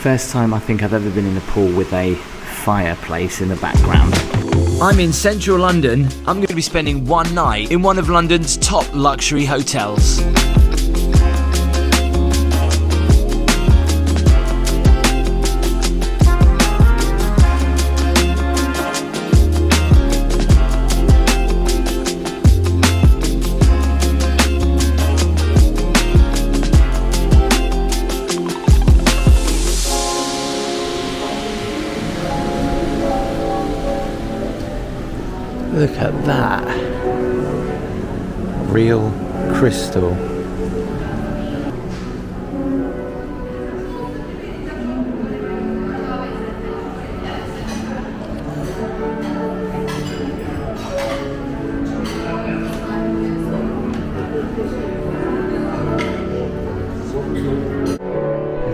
First time I think I've ever been in a pool with a fireplace in the background. I'm in central London. I'm going to be spending one night in one of London's top luxury hotels. Look at that. Real crystal. Have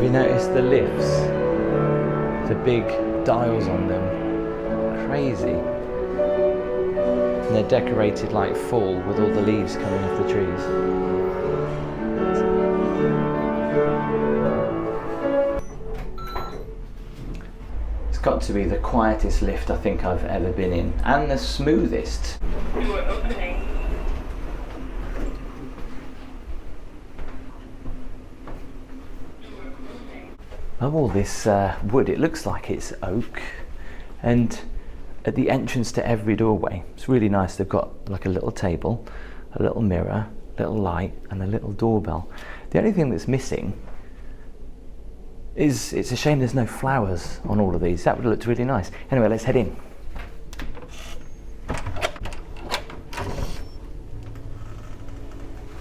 you noticed the lifts? The big dials on them. Crazy. And they're decorated like fall with all the leaves coming off the trees. It's got to be the quietest lift I think I've ever been in, and the smoothest. Door opening. Of all this wood, it looks like it's oak, and at the entrance to every doorway, it's really nice. They've got like a little table, a little mirror, a little light, and a little doorbell. The only thing that's missing is, it's a shame there's no flowers on all of these. That would have looked really nice. Anyway, let's head in.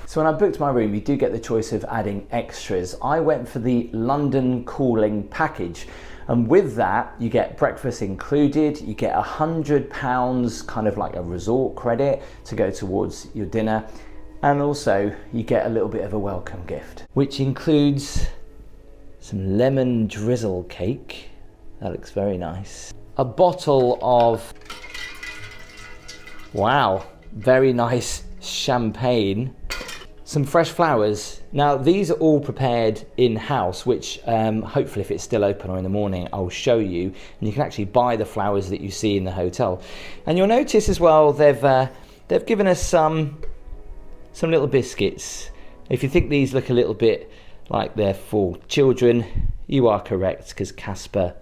So when I booked my room, you do get the choice of adding extras. I went for the London cooling package. And with that, you get breakfast included, you get £100 kind of like a resort credit to go towards your dinner. And also you get a little bit of a welcome gift, which includes some lemon drizzle cake. That looks very nice. A bottle of, wow, very nice champagne. Some fresh flowers. Now these are all prepared in-house, which hopefully if it's still open or in the morning, I'll show you. And you can actually buy the flowers that you see in the hotel. And you'll notice as well, they've given us some little biscuits. If you think these look a little bit like they're for children, you are correct, because Casper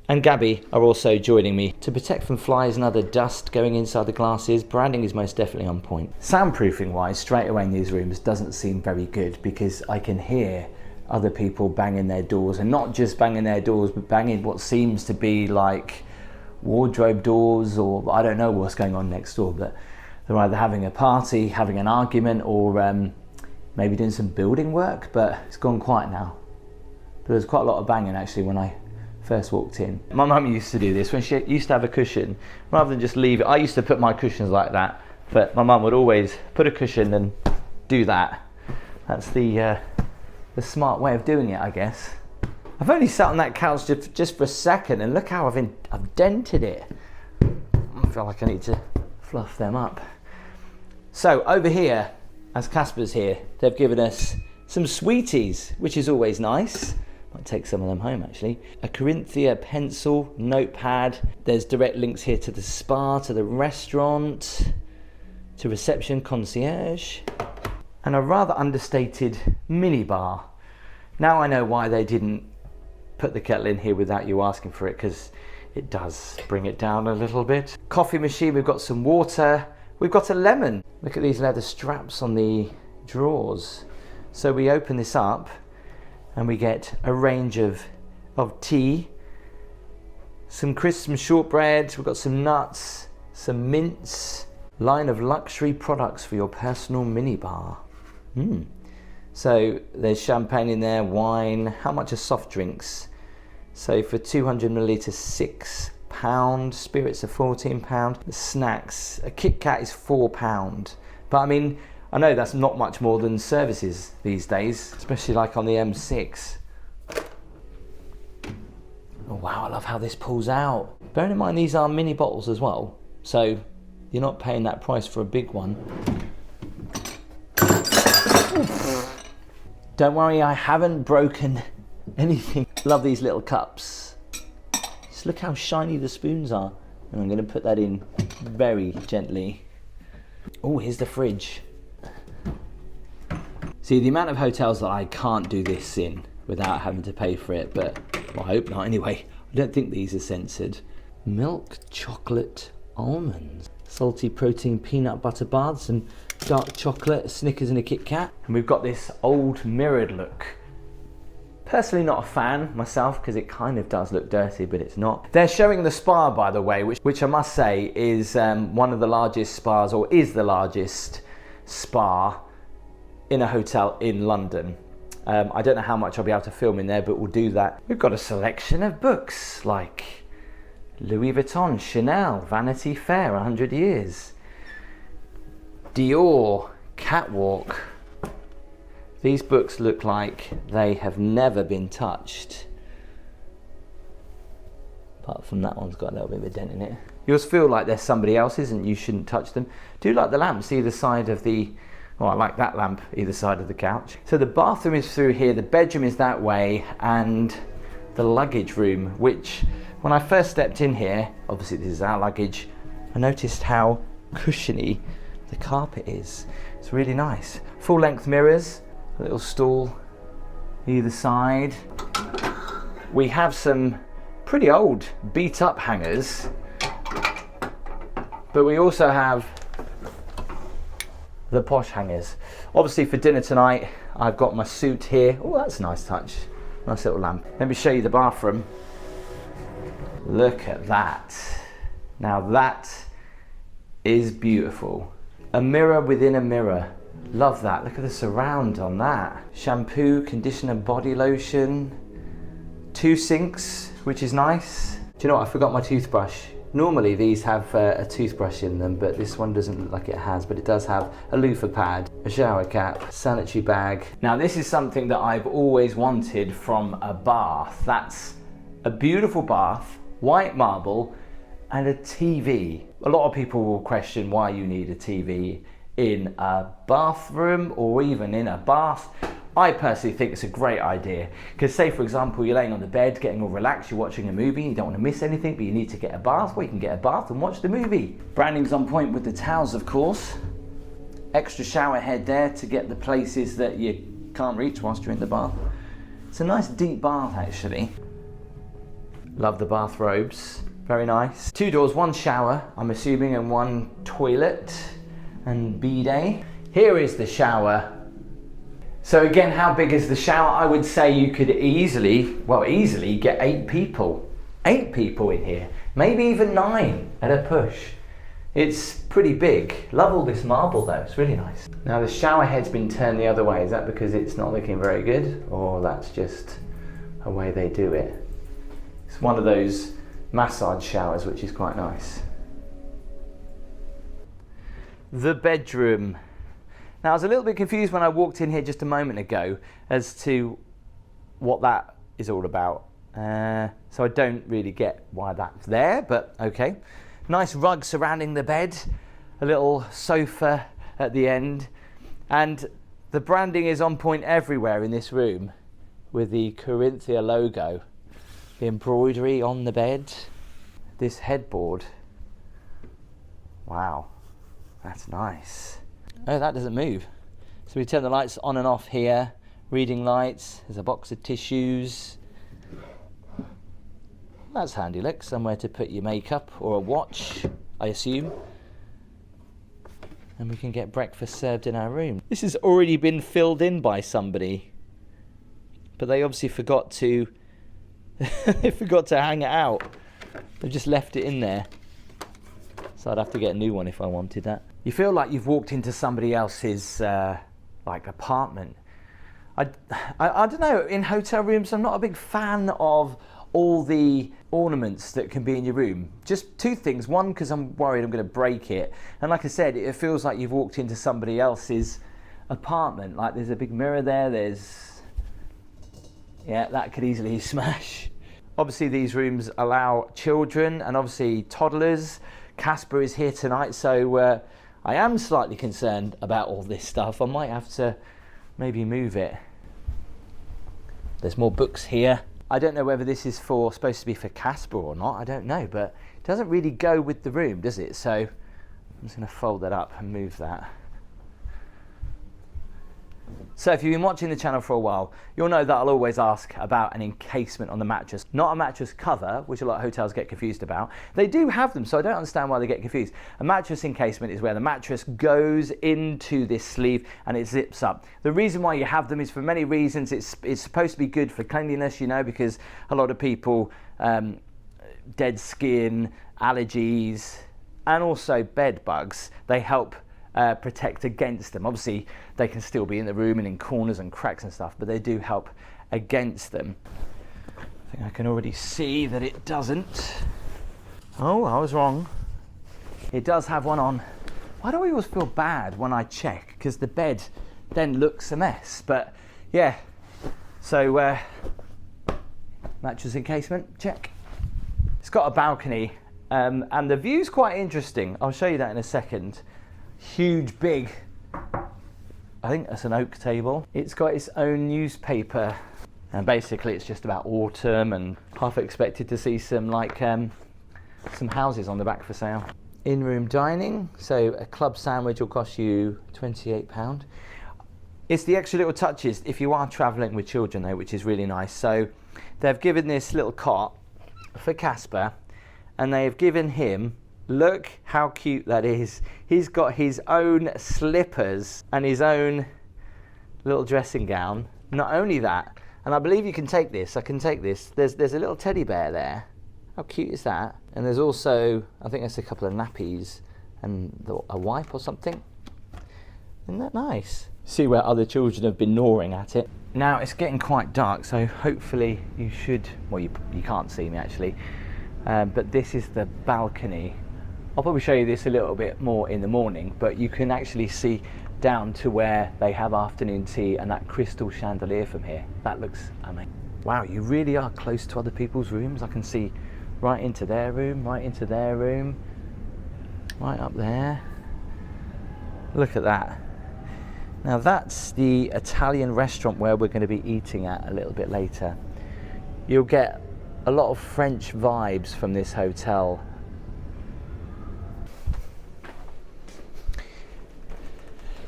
and Gabby are also joining me. To protect from flies and other dust going inside the glasses, branding is most definitely on point. Soundproofing wise, straight away in these rooms doesn't seem very good, because I can hear other people banging their doors, and not just banging their doors, but banging what seems to be like wardrobe doors, or I don't know what's going on next door, but they're either having a party, having an argument, or maybe doing some building work, but it's gone quiet now. But there's quite a lot of banging actually when I first walked in. My mum used to do this when she used to have a cushion. Rather than just leave it, I used to put my cushions like that, but my mum would always put a cushion and do that. That's the smart way of doing it, I guess. I've only sat on that couch just for a second, and look how I've dented it. I feel like I need to fluff them up. So over here, as Casper's here, they've given us some sweeties, which is always nice. Might take some of them home actually. A Corinthia pencil, notepad. There's direct links here to the spa, to the restaurant, to reception, concierge, and a rather understated mini bar. Now I know why they didn't put the kettle in here without you asking for it, because it does bring it down a little bit. Coffee machine, we've got some water, we've got a lemon. Look at these leather straps on the drawers. So we open this up and we get a range of tea, some crisps, some shortbread, we've got some nuts, some mints, line of luxury products for your personal minibar. So there's champagne in there, wine. How much are soft drinks? So for 200 millilitres, £6. Spirits are £14. The snacks, a Kit Kat is £4. But I mean, I know that's not much more than services these days, especially like on the M6. Oh wow, I love how this pulls out. Bearing in mind these are mini bottles as well, so you're not paying that price for a big one. Don't worry, I haven't broken anything. Love these little cups. Just look how shiny the spoons are. And I'm going to put that in very gently. Oh, here's the fridge. See, the amount of hotels that I can't do this in without having to pay for it, but well, I hope not anyway. I don't think these are censored. Milk chocolate almonds. Salty protein peanut butter baths and dark chocolate, a Snickers and a Kit Kat. And we've got this old mirrored look. Personally not a fan myself because it kind of does look dirty, but it's not. They're showing the spa, by the way, which I must say is one of the largest spas, or is the largest spa in a hotel in London. I don't know how much I'll be able to film in there, but we'll do that. We've got a selection of books like Louis Vuitton, Chanel, Vanity Fair, 100 Years, Dior, Catwalk. These books look like they have never been touched. Apart from that one's got a little bit of a dent in it. You always feel like they're somebody else's and you shouldn't touch them. Do like the lamps either side of the, oh, I like that lamp either side of the couch. So the bathroom is through here, the bedroom is that way, and the luggage room, which when I first stepped in here, obviously this is our luggage, I noticed how cushiony the carpet is. It's really nice. Full length mirrors, a little stool either side. We have some pretty old beat up hangers, but we also have the posh hangers. Obviously for dinner tonight, I've got my suit here. Oh, that's a nice touch. Nice little lamp. Let me show you the bathroom. Look at that. Now that is beautiful. A mirror within a mirror. Love that. Look at the surround on that. Shampoo, conditioner, body lotion. 2 sinks, which is nice. Do you know what? I forgot my toothbrush. Normally these have a toothbrush in them, but this one doesn't look like it has, but it does have a loofah pad, a shower cap, sanitary bag. Now this is something that I've always wanted from a bath. That's a beautiful bath, white marble, and a TV. A lot of people will question why you need a TV in a bathroom or even in a bath. I personally think it's a great idea because, say for example, you're laying on the bed getting all relaxed, you're watching a movie, you don't want to miss anything, but you need to get a bath. Well, you can get a bath and watch the movie. Branding's on point with the towels, of course. Extra shower head there to get the places that you can't reach whilst you're in the bath. It's a nice deep bath actually. Love the bathrobes, very nice. 2 doors, 1 shower, I'm assuming, and 1 toilet and bidet. Here is the shower. So again, how big is the shower? I would say you could easily get 8 people. 8 people in here, maybe even 9 at a push. It's pretty big. Love all this marble though, it's really nice. Now the shower head's been turned the other way. Is that because it's not looking very good? Or that's just a way they do it? It's one of those massage showers, which is quite nice. The bedroom. Now I was a little bit confused when I walked in here just a moment ago as to what that is all about. So I don't really get why that's there, but okay. Nice rug surrounding the bed, a little sofa at the end, and the branding is on point everywhere in this room with the Corinthia logo. The embroidery on the bed, this headboard. Wow, that's nice. Oh, that doesn't move. So we turn the lights on and off here. Reading lights, there's a box of tissues. That's handy, look, somewhere to put your makeup or a watch, I assume. And we can get breakfast served in our room. This has already been filled in by somebody, but they obviously forgot to they forgot to hang it out. They've just left it in there. So I'd have to get a new one if I wanted that. You feel like you've walked into somebody else's like apartment. I don't know, in hotel rooms I'm not a big fan of all the ornaments that can be in your room. Just 2 things. One, because I'm worried I'm going to break it. And like I said, it feels like you've walked into somebody else's apartment. Like there's a big mirror there, yeah, that could easily smash. Obviously these rooms allow children and obviously toddlers. Casper is here tonight, so I am slightly concerned about all this stuff. I might have to maybe move it. There's more books here. I don't know whether this is supposed to be for Casper or not, I don't know, but it doesn't really go with the room, does it? So I'm just going to fold that up and move that. So if you've been watching the channel for a while, you'll know that I'll always ask about an encasement on the mattress, not a mattress cover, which a lot of hotels get confused about. They do have them, so I don't understand why they get confused. A mattress encasement is where the mattress goes into this sleeve and it zips up. The reason why you have them is for many reasons. It's supposed to be good for cleanliness, you know, because a lot of people, dead skin, allergies, and also bed bugs, they help protect against them. Obviously they can still be in the room and in corners and cracks and stuff, but they do help against them. I think I can already see that it doesn't. Oh, I was wrong. It does have one on. Why do I always feel bad when I check? Because the bed then looks a mess. But yeah, so mattress encasement, check. It's got a balcony and the view's quite interesting. I'll show you that in a second. Huge, big, I think that's an oak table. It's got its own newspaper, and basically it's just about autumn, and half expected to see some some houses on the back for sale. In-room dining, so a club sandwich will cost you £28. It's the extra little touches if you are travelling with children though, which is really nice. So they've given this little cot for Casper, and they have given him, look how cute that is. He's got his own slippers and his own little dressing gown. Not only that, and I believe you can take this, I can take this, there's a little teddy bear there. How cute is that? And there's also, I think there's a couple of nappies and a wipe or something. Isn't that nice? See where other children have been gnawing at it. Now it's getting quite dark, so hopefully you should, well you can't see me actually, but this is the balcony. I'll probably show you this a little bit more in the morning, but you can actually see down to where they have afternoon tea and that crystal chandelier from here. That looks amazing. Wow, you really are close to other people's rooms. I can see right into their room, right into their room, right up there. Look at that. Now that's the Italian restaurant where we're going to be eating at a little bit later. You'll get a lot of French vibes from this hotel.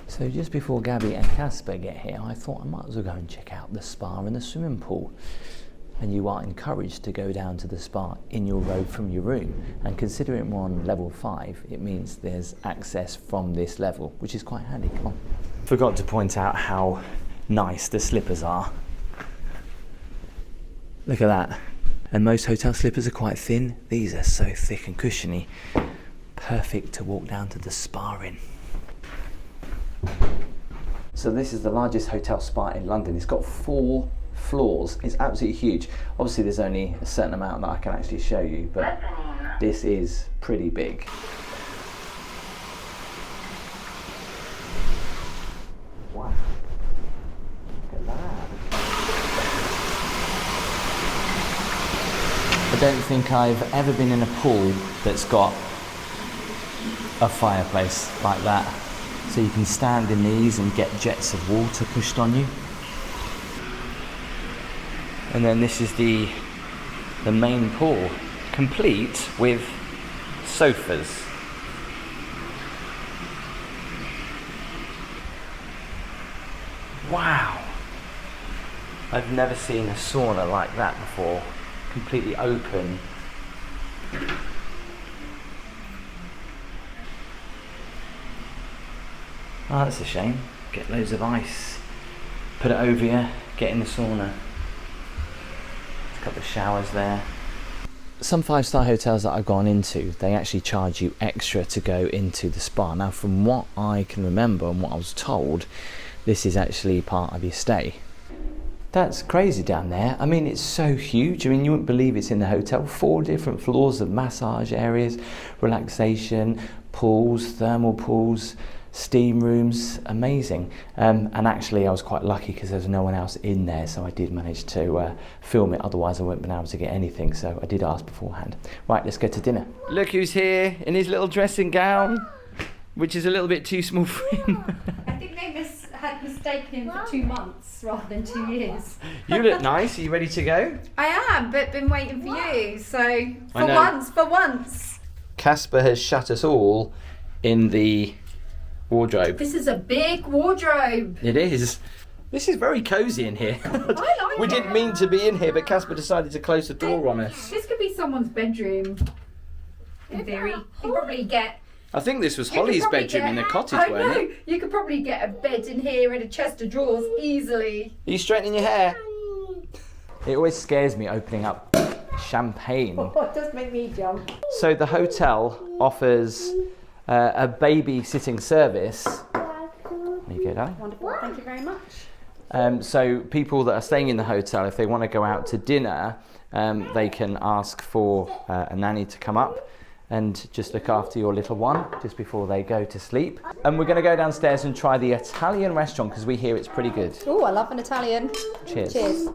So just before Gabby and Casper get here, I thought I might as well go and check out the spa and the swimming pool. And you are encouraged to go down to the spa in your robe from your room. And considering we're on level 5, it means there's access from this level, which is quite handy. Come on. Forgot to point out how nice the slippers are. Look at that. And most hotel slippers are quite thin. These are so thick and cushiony. Perfect to walk down to the spa in. So this is the largest hotel spa in London. It's got 4 floors. It's absolutely huge. Obviously there's only a certain amount that I can actually show you, but this is pretty big. Wow. Look at that. I don't think I've ever been in a pool that's got a fireplace like that. So you can stand in these and get jets of water pushed on you. And then this is the main pool, complete with sofas. Wow! I've never seen a sauna like that before, completely open. Oh, that's a shame. Get loads of ice, put it over you, get in the sauna. There's a couple of showers there. Some 5-star hotels that I've gone into, they actually charge you extra to go into the spa. Now, from what I can remember and what I was told, this is actually part of your stay. That's crazy down there. I mean, it's so huge. I mean, you wouldn't believe it's in the hotel. 4 different floors of massage areas, relaxation, pools, thermal pools, steam rooms, amazing. And actually I was quite lucky because there was no one else in there, so I did manage to film it, otherwise I wouldn't have been able to get anything, so I did ask beforehand. Right, let's go to dinner. Look who's here in his little dressing gown, which is a little bit too small for him. I think they had mistaken him for 2 months rather than 2 years. You look nice. Are you ready to go? I am, but been waiting for you. So for once. Casper has shut us all in the wardrobe. This is a big wardrobe. It is. This is very cosy in here. I like We didn't mean to be in here, but Casper decided to close the door on us. This could be someone's bedroom. In theory, you probably get. I think this was Holly's bedroom in the cottage, wasn't it? You could probably get a bed in here and a chest of drawers easily. Are you straightening your hair? It always scares me opening up champagne. Oh, it does make me jump. So the hotel offers a babysitting service. There you go, darling. Wonderful, thank you very much. So people that are staying in the hotel, if they want to go out to dinner, they can ask for a nanny to come up and just look after your little one just before they go to sleep. And we're going to go downstairs and try the Italian restaurant because we hear it's pretty good. Oh, I love an Italian. Cheers. Cheers.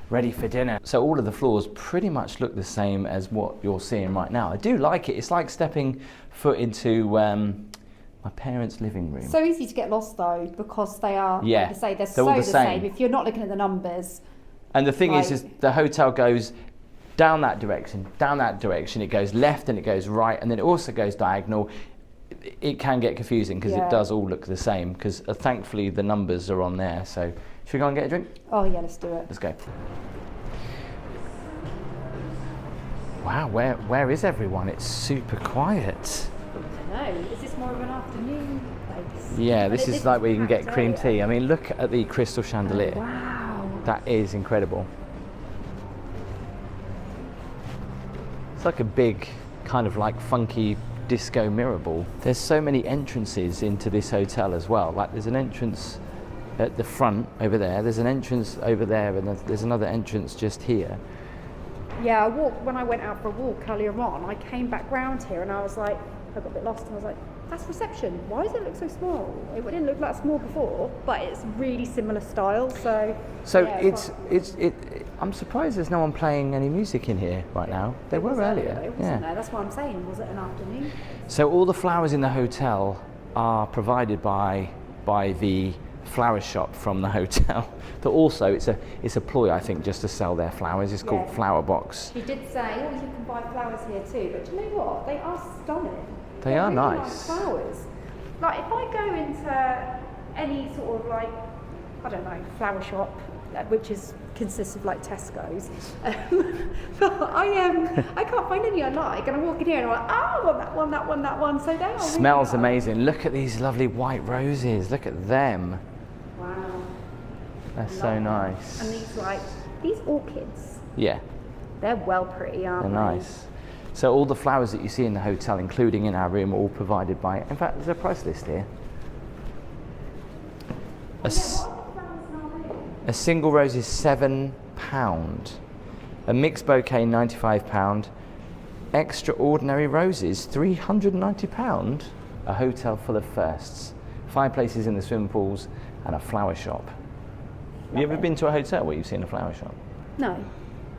Ready for dinner. So all of the floors pretty much look the same as what you're seeing right now. I do like it. It's like stepping foot into my parents' living room. So easy to get lost though, because they are, like you say, they're all so the same. If you're not looking at the numbers. And the thing is the hotel goes down that direction, it goes left and it goes right, and then it also goes diagonal. It can get confusing because it does all look the same, because thankfully the numbers are on there. So should we go and get a drink? Oh yeah, let's do it. Let's go. Wow, where is everyone? It's super quiet. I don't know, is this more of an afternoon place? Yeah, this is like where you can get cream tea. I mean, look at the crystal chandelier. Oh, wow. That is incredible. It's like a big, kind of like funky disco mirror ball. There's so many entrances into this hotel as well. Like there's an entrance at the front over there, there's an entrance over there, and there's another entrance just here. Yeah, when I went out for a walk earlier on, I came back round here and I was like, I got a bit lost and I was like, that's reception. Why does it look so small? It didn't look that small before, but it's really similar style. So yeah, I'm surprised there's no one playing any music in here right now. There were earlier. There? That's what I'm saying. Was it an afternoon? So all the flowers in the hotel are provided by the flower shop from the hotel. But also it's a ploy, I think, just to sell their flowers. It's called Flower Box. She did say, you can buy flowers here too. But do you know what? They are stunning. They are really nice. Flowers. Like if I go into any sort of like, I don't know, flower shop, which consists of like Tesco's, but I can't find any I like, and I walk in here and I'm like, oh, I want that one, that one, that one. So they are. Smells really amazing. Look at these lovely white roses. Look at them. Wow. They're so nice. And these orchids. Yeah. They're well pretty, aren't They're they? nice. So all the flowers that you see in the hotel, including in our room, are all provided by. In fact, there's a price list here. A single rose is £7. A mixed bouquet, £95. Extraordinary roses, £390. A hotel full of firsts. 5 places in the swimming pools and a flower shop. Have you ever been to a hotel where you've seen a flower shop? No.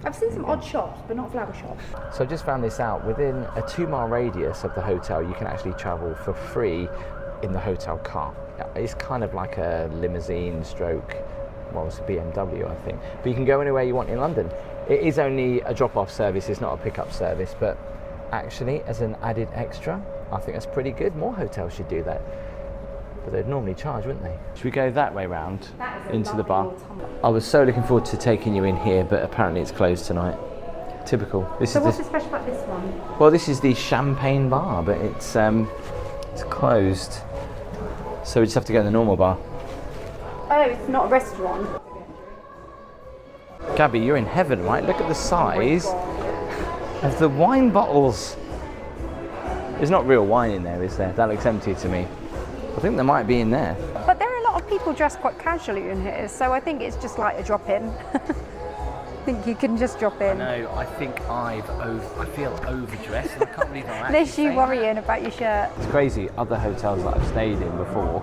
I've seen some odd shops, but not flower shops. So I just found this out. Within a 2-mile radius of the hotel, you can actually travel for free in the hotel car. It's kind of like a limousine stroke, well, it's a BMW, I think. But you can go anywhere you want in London. It is only a drop-off service, it's not a pick-up service, but actually, as an added extra, I think that's pretty good. More hotels should do that. But they'd normally charge, wouldn't they? Should we go that way round into the bar? I was so looking forward to taking you in here, but apparently it's closed tonight. Typical. What's so special about this one? Well, this is the champagne bar, but it's closed. So we just have to go in the normal bar. Oh, it's not a restaurant. Gabby, you're in heaven, right? Look at the size of the wine bottles. There's not real wine in there, is there? That looks empty to me. I think there might be in there. But there are a lot of people dressed quite casually in here, so I think it's just like a drop-in. I think you can just drop in. I know, I think I feel overdressed, and I can't believe I'm actually Unless you worrying about your shirt. It's crazy, other hotels that I've stayed in before,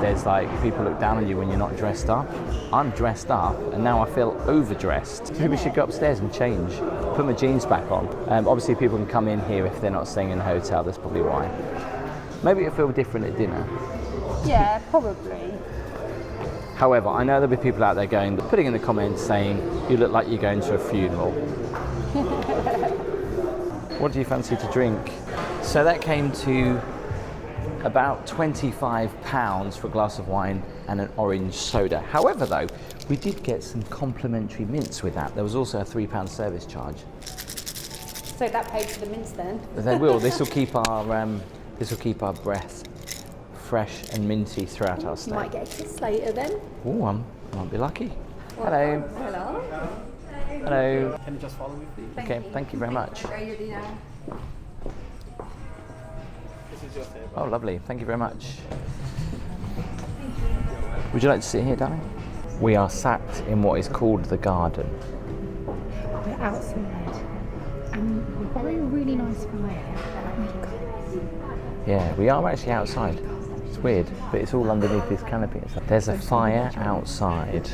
there's like, people look down on you when you're not dressed up. I'm dressed up, and now I feel overdressed. Maybe we should go upstairs and change, put my jeans back on. Obviously people can come in here if they're not staying in a hotel, that's probably why. Maybe it'll feel different at dinner. Yeah, probably. However, I know there'll be people out there putting in the comments saying, you look like you're going to a funeral. What do you fancy to drink? So that came to about £25 for a glass of wine and an orange soda. However, though, we did get some complimentary mints with that. There was also a £3 service charge. So that paid for the mints then? They will. This will keep our breath fresh and minty throughout our stay. You might get a kiss later then. Oh, I might be lucky. Hello. Hello. Hello. Can you just follow me, please? Okay, thank you very much. This is your table. Oh, lovely. Thank you very much. Would you like to sit here, darling? We are sat in what is called the garden. We're outside and we've got a really nice fire. Yeah, we are actually outside. It's weird, but it's all underneath this canopy. There's a fire outside.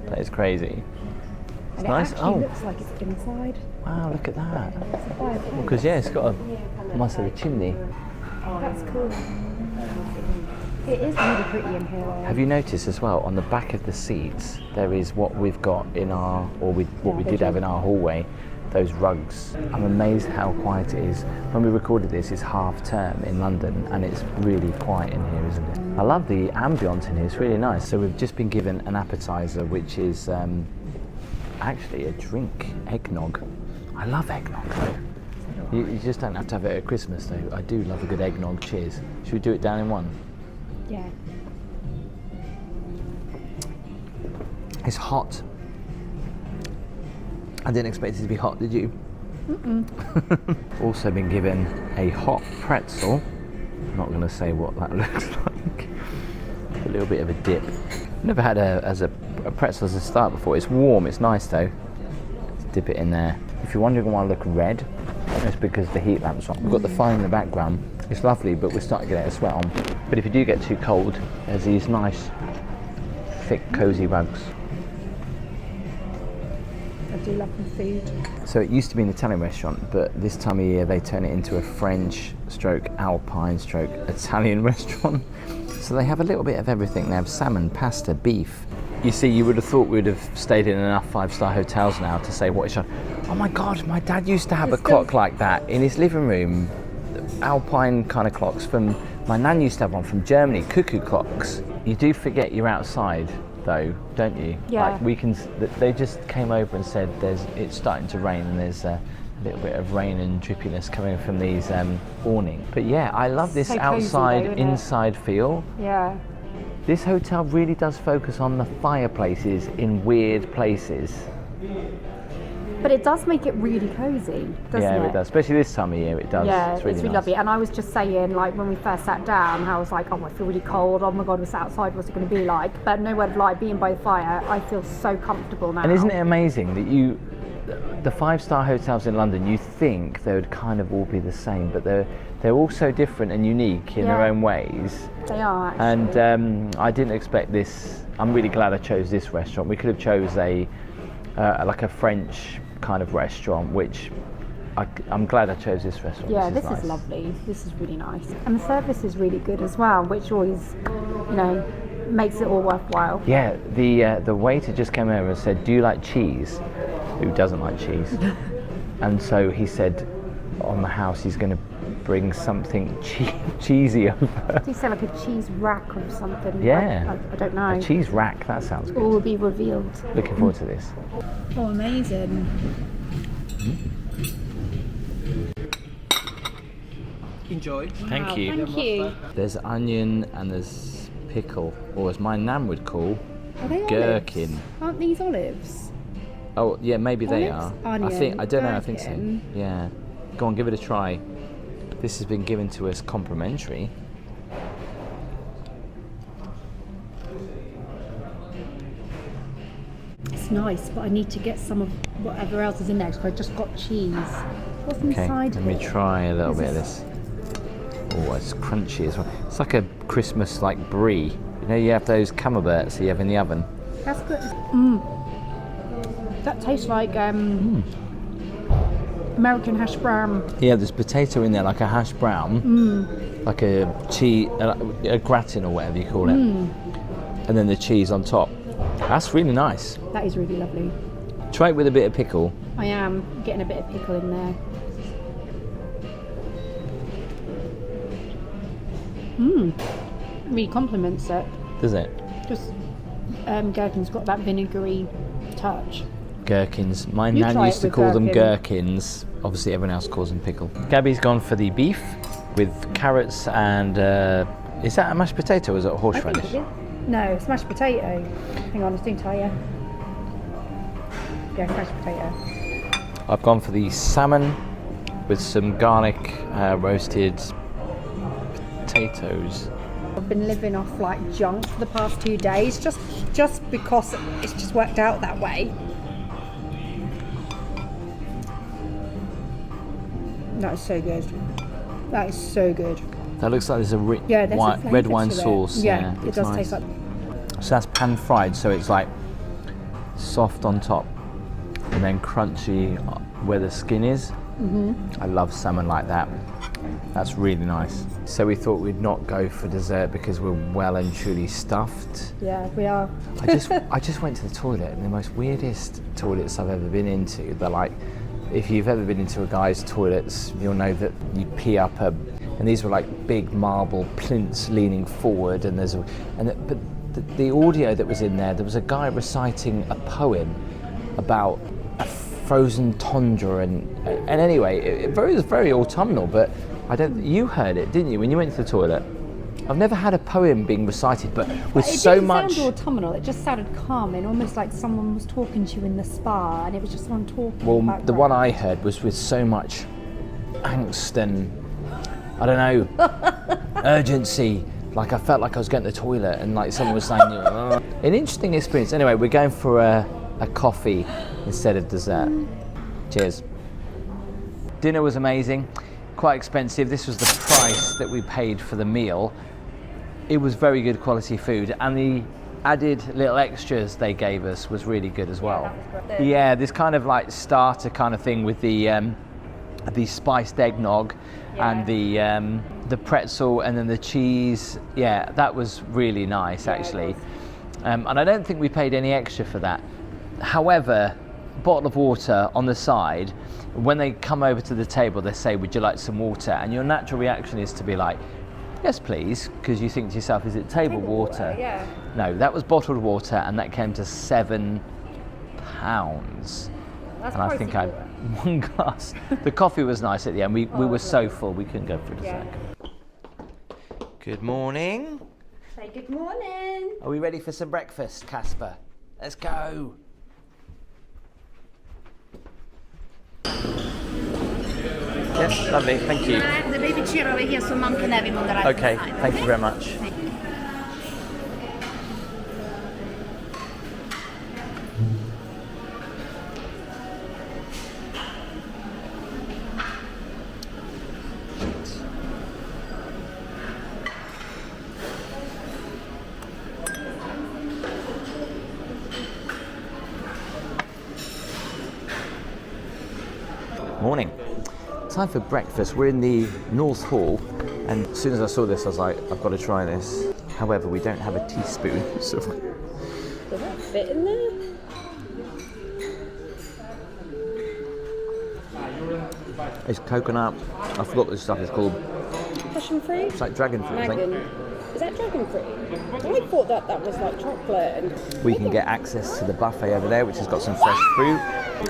That is crazy. It's And nice. it actually looks like it's inside. Wow, look at that. It's a fireplace. Because yeah, it's got a must have a chimney. That's cool. It is really pretty in here. Have you noticed as well on the back of the seats there is what we've got in our, what we did have in our hallway, those rugs. I'm amazed how quiet it is. When we recorded this, it's half term in London and it's really quiet in here, isn't it? I love the ambience in here. It's really nice. So we've just been given an appetizer, which is actually a drink, eggnog. I love eggnog though. You just don't have to have it at Christmas though. I do love a good eggnog. Cheers. Should we do it down in one? Yeah. It's hot. I didn't expect it to be hot, did you? Mm-mm. Also been given a hot pretzel. I'm not going to say what that looks like. A little bit of a dip. Never had a pretzel as a start before. It's warm, it's nice though. Let's dip it in there. If you're wondering why I look red, it's because the heat lamp's on. We've got the fire in the background. It's lovely, but we're starting to get a sweat on. But if you do get too cold, there's these nice, thick, cosy rugs. I do love the food. So it used to be an Italian restaurant, but this time of year they turn it into a French stroke Alpine stroke Italian restaurant. So they have a little bit of everything. They have salmon, pasta, beef. You see, you would have thought we'd have stayed in enough five-star hotels now to say what it's on. Oh my God, my dad used to have a clock like that in his living room. Alpine kind of clocks from, my nan used to have one from Germany, cuckoo clocks. You do forget you're outside though, don't you? Yeah. Like they just came over and said it's starting to rain and there's a little bit of rain and drippiness coming from these awning. But yeah, I love this So cozy outside, though, isn't it? inside feel. Yeah. This hotel really does focus on the fireplaces in weird places. But it does make it really cozy, doesn't Yeah, it? it does. Especially this time of year, it does. Yeah, it's really nice. lovely. And I was just saying, like, when we first sat down, I was like, oh, I feel really cold. Oh my God, we're sat outside. What's it going to be like? But no word of lie, being by the fire, I feel so comfortable now. And isn't it amazing that the five-star hotels in London, you think they would kind of all be the same, but they're all so different and unique in their own ways. They are, actually. And I didn't expect this. I'm really glad I chose this restaurant. We could have chose like a French kind of restaurant, which I'm glad I chose this restaurant. Yeah, this is lovely. This is really nice. And the service is really good as well, which always, makes it all worthwhile. Yeah, the waiter just came over and said, do you like cheese? Who doesn't like cheese? And so he said on the house he's going to bring something cheesy over. Do you say like a cheese rack or something? Yeah. I don't know. A cheese rack, that sounds good. All will be revealed. Looking forward to this. Oh, amazing. Enjoy. Thank you. Thank you. There's onion and there's pickle, or as my nan would call, Are they gherkin. olives? Aren't these olives? Oh, yeah, maybe they Olives, are. onion, I don't know, I think so. gherkin. Yeah. Go on, give it a try. This has been given to us complimentary. It's nice, but I need to get some of whatever else is in there because I just got cheese. What's Okay, inside let me here? try a little Is bit of this. Oh, it's crunchy as well. It's like a Christmas like brie. You know, you have those camemberts you have in the oven. That's good. That tastes like American hash brown. Yeah, there's potato in there, like a hash brown, like a cheese, a gratin or whatever you call it. and then the cheese on top. That's really nice. That is really lovely. Try it with a bit of pickle. I am getting a bit of pickle in there. Really complements it. Does it? Just gherkin's got that vinegary touch. Gherkins. My You nan try used it to with call them gherkin. gherkins. Obviously everyone else calls them pickle. Gabby's gone for the beef with carrots and is that a mashed potato or is it a horseradish? No, smashed potato. Hang on, I think tell you. Yeah, mashed potato. I've gone for the salmon with some garlic roasted potatoes. I've been living off like junk for the past 2 days, just because it's just worked out that way. That is so good. That is so good. That looks like there's a rich Yeah, there's a red flavour wine to it. sauce. Yeah, it looks does nice. taste like. So that's pan fried, so it's like soft on top and then crunchy where the skin is. I love salmon like that. That's really nice. So we thought we'd not go for dessert because we're well and truly stuffed. Yeah, we are. I just went to the toilet, and the most weirdest toilets I've ever been into. They're like, if you've ever been into a guy's toilets, you'll know that you pee up and these were like big marble plinths leaning forward, and but the audio that was in there was a guy reciting a poem about a frozen tundra, and anyway, it was very autumnal. But you heard it, didn't you, when you went to the toilet? I've never had a poem being recited, but with so much. It didn't sound autumnal. It just sounded calming, almost like someone was talking to you in the spa, and it was just someone talking. Well, the one I heard was with so much angst and I don't know urgency. Like I felt like I was going to the toilet, and like someone was saying, an interesting experience. Anyway, we're going for a coffee instead of dessert. Cheers. Dinner was amazing, quite expensive. This was the price that we paid for the meal. It was very good quality food, and the added little extras they gave us was really good as well. Yeah, this kind of like starter kind of thing with the spiced eggnog and the pretzel and then the cheese. Yeah, that was really nice actually. And I don't think we paid any extra for that. However, bottle of water on the side, when they come over to the table they say, would you like some water? And your natural reaction is to be like, yes please, because you think to yourself, is it table water? Yeah. No, that was bottled water, and that came to £7. That's And I think I had one glass. The coffee was nice at the end. We were so full we couldn't go for a dessert. Good morning. Say good morning. Are we ready for some breakfast, Casper? Let's go. Yes, lovely, thank you. The baby chair over here so mom can have him on the right Okay, side. thank you very much. Morning. Time for breakfast. We're in the North Hall, and as soon as I saw this I was like, I've got to try this. However, we don't have a teaspoon, so Does that fit in there? it's coconut. I forgot what this stuff is called. Passion fruit? It's like dragon fruit, I Dragon. think. Is that dragon fruit? I thought that was like chocolate. And We can get access to the buffet over there, which has got some fresh fruit,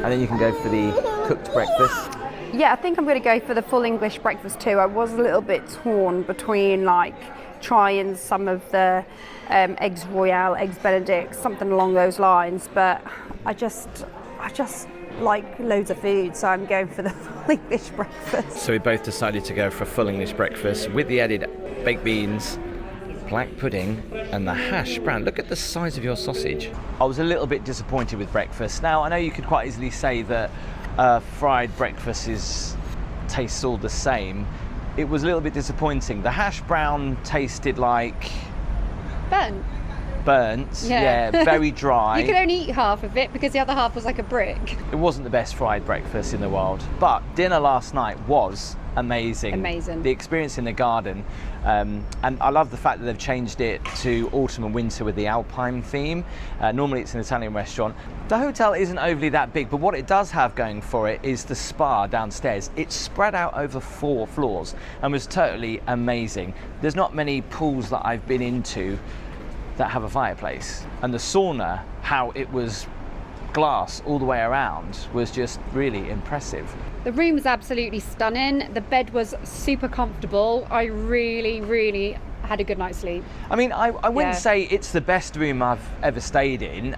and then you can go for the cooked breakfast. Yeah, I think I'm going to go for the full English breakfast too. I was a little bit torn between like trying some of the eggs royale, eggs benedict, something along those lines, but I just like loads of food, so I'm going for the full English breakfast. So we both decided to go for a full English breakfast with the added baked beans, black pudding and the hash brown. Look at the size of your sausage. I was a little bit disappointed with breakfast. Now I know you could quite easily say that fried breakfast tastes all the same. It was a little bit disappointing. The hash brown tasted like Ben, burnt, Yeah. very dry. You could only eat half of it because the other half was like a brick. It wasn't the best fried breakfast in the world, but dinner last night was amazing. Amazing. The experience in the garden, and I love the fact that they've changed it to autumn and winter with the Alpine theme. Normally it's an Italian restaurant. The hotel isn't overly that big, but what it does have going for it is the spa downstairs. It's spread out over 4 floors and was totally amazing. There's not many pools that I've been into that have a fireplace, and the sauna, how it was glass all the way around, was just really impressive. The room was absolutely stunning. The bed was super comfortable. I really had a good night's sleep. I mean, I wouldn't Yeah. say it's the best room I've ever stayed in.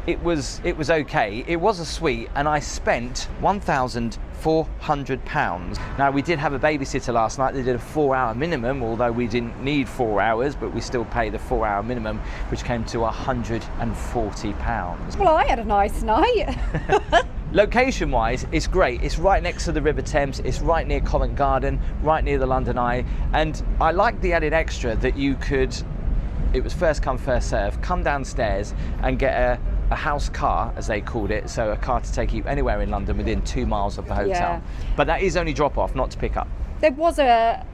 It was okay. It was a suite, and I spent £1,400. Now, we did have a babysitter last night. They did a 4-hour minimum, although we didn't need 4 hours, but we still paid the 4-hour minimum, which came to £140. Well, I had a nice night. Location wise, it's great. It's right next to the River Thames. It's right near Covent Garden, right near the London Eye. And I like the added extra that you could, it was first come, first serve, come downstairs and get a house car, as they called it, so a car to take you anywhere in London within 2 miles of the hotel. Yeah. But that is only drop off, not to pick up. There was a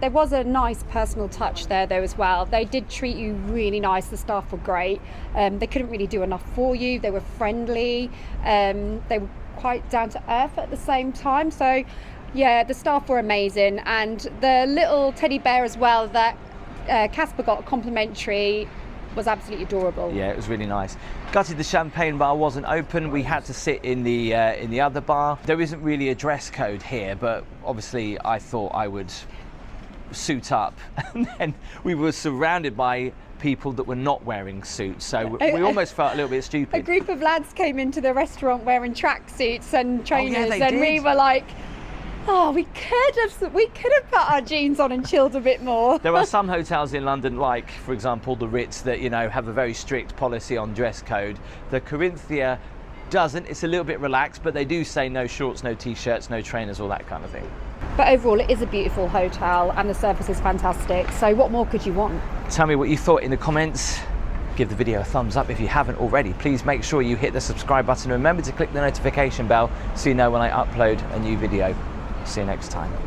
nice personal touch there though as well. They did treat you really nice. The staff were great. They couldn't really do enough for you. They were friendly. They were quite down to earth at the same time. So yeah, the staff were amazing, and the little teddy bear as well that Casper got complimentary was absolutely adorable. Yeah, it was really nice. Gutted the champagne bar wasn't open. We had to sit in the other bar. There isn't really a dress code here, but obviously I thought I would suit up, and then we were surrounded by people that were not wearing suits, so we almost felt a little bit A stupid. group of lads came into the restaurant wearing tracksuits and trainers, they and we did. were like, oh, we could have put our jeans on and chilled a bit more. There are some hotels in London, like for example the Ritz, that have a very strict policy on dress code. The Corinthia doesn't. It's a little bit relaxed, but they do say no shorts, no t-shirts, no trainers, all that kind of thing. But overall, it is a beautiful hotel and the service is fantastic. So what more could you want? Tell me what you thought in the comments. Give the video a thumbs up if you haven't already. Please make sure you hit the subscribe button and remember to click the notification bell so you know when I upload a new video. See you next time.